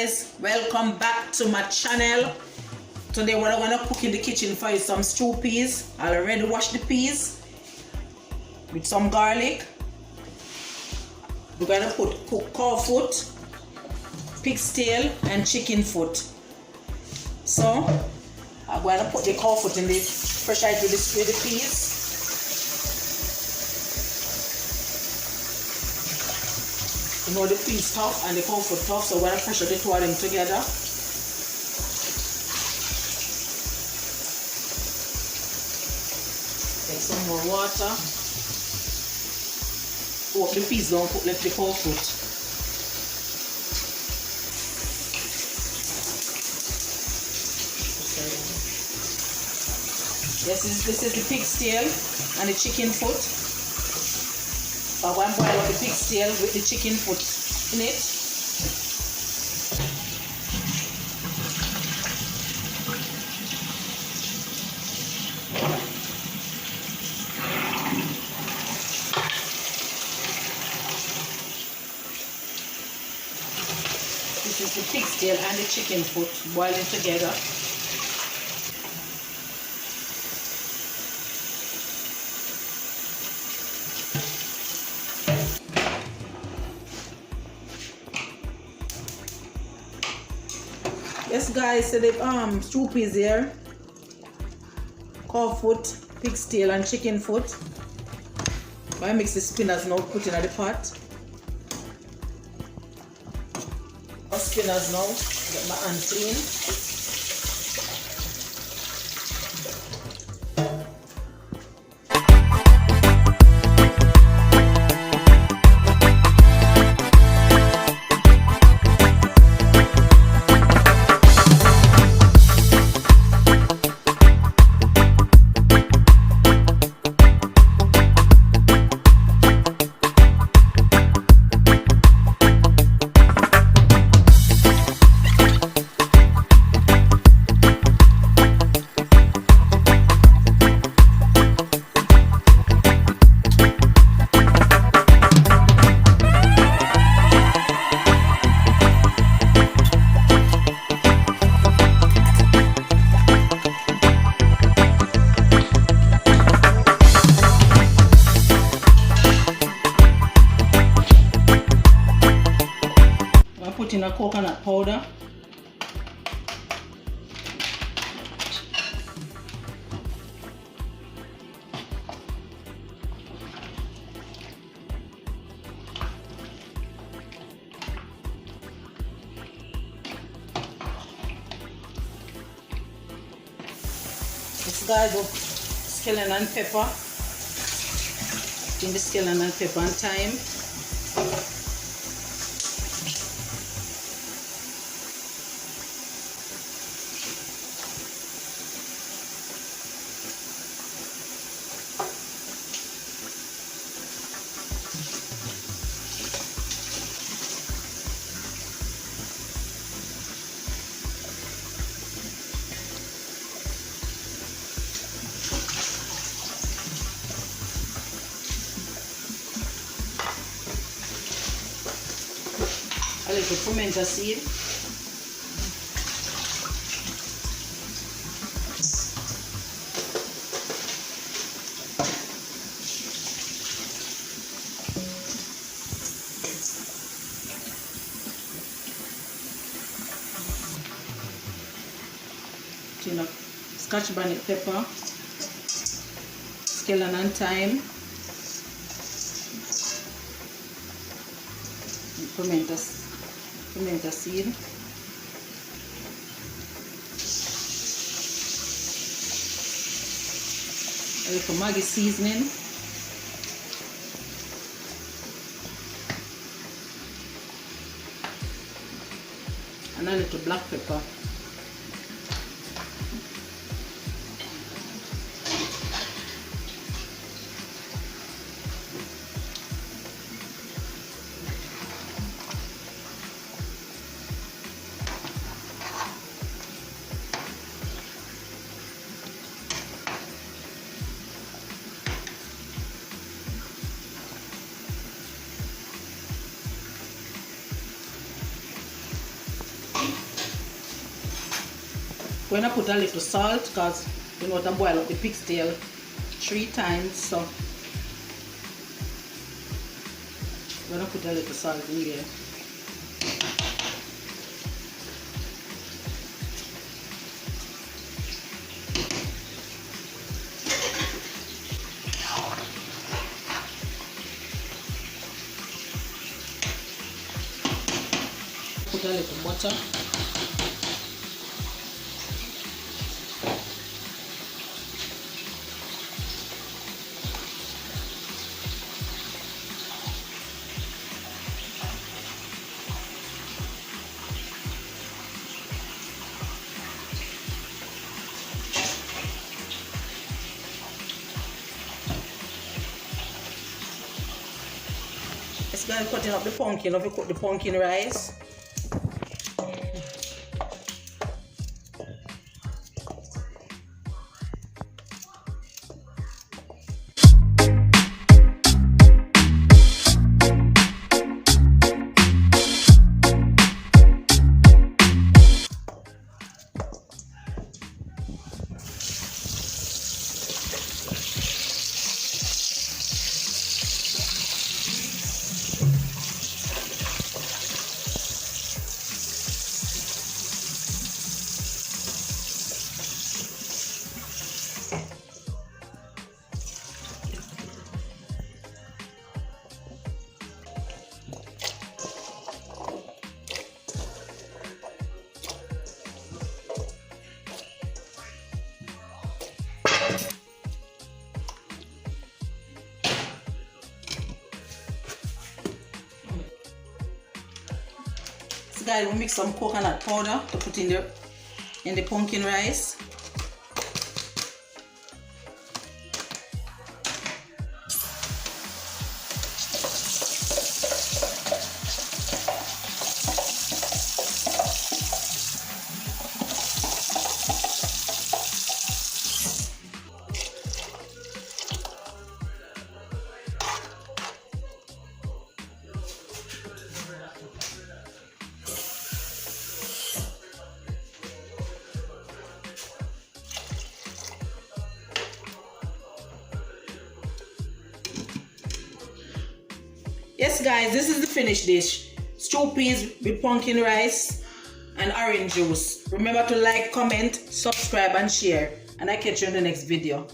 guys, welcome back to my channel. Today what I'm gonna cook in the kitchen for you some stew peas. I already washed the peas with some garlic. We're gonna cook cow foot, pig's tail and chicken foot. So I'm gonna put the cow foot in the pressure with the peas. You know the peas tough and the cow foot tough, so we're gonna pressure the two of them together. Take some more water. Hope the peas don't cook left the cow foot. Yes, this is the pig's tail and the chicken foot. So I'm going to boil up the pig's tail with the chicken foot in it. This is the pig's tail and the chicken foot boiling together. Yes guys, so the stew peas here, cow foot, pig's tail and chicken foot. I mix the spinners now, put in the pot. Spinners now, get my hand clean. Put in a coconut powder. This guys up scallion and pepper. In the scallion and pepper and thyme. A little pimento seed. Scotch bonnet pepper, scallion and thyme, pimento seed, a little Maggi seasoning, and a little black pepper. We're gonna put a little salt because we know to boil up the pig's tail 3 times, so we're gonna put a little salt in there. Put a little butter. It's going to cutting up the pumpkin. If you cook the pumpkin rice. So guys, we mix some coconut powder to put in the pumpkin rice. Yes guys, this is the finished dish. Stew peas with pumpkin rice and orange juice. Remember to like, comment, subscribe and share. And I catch you in the next video.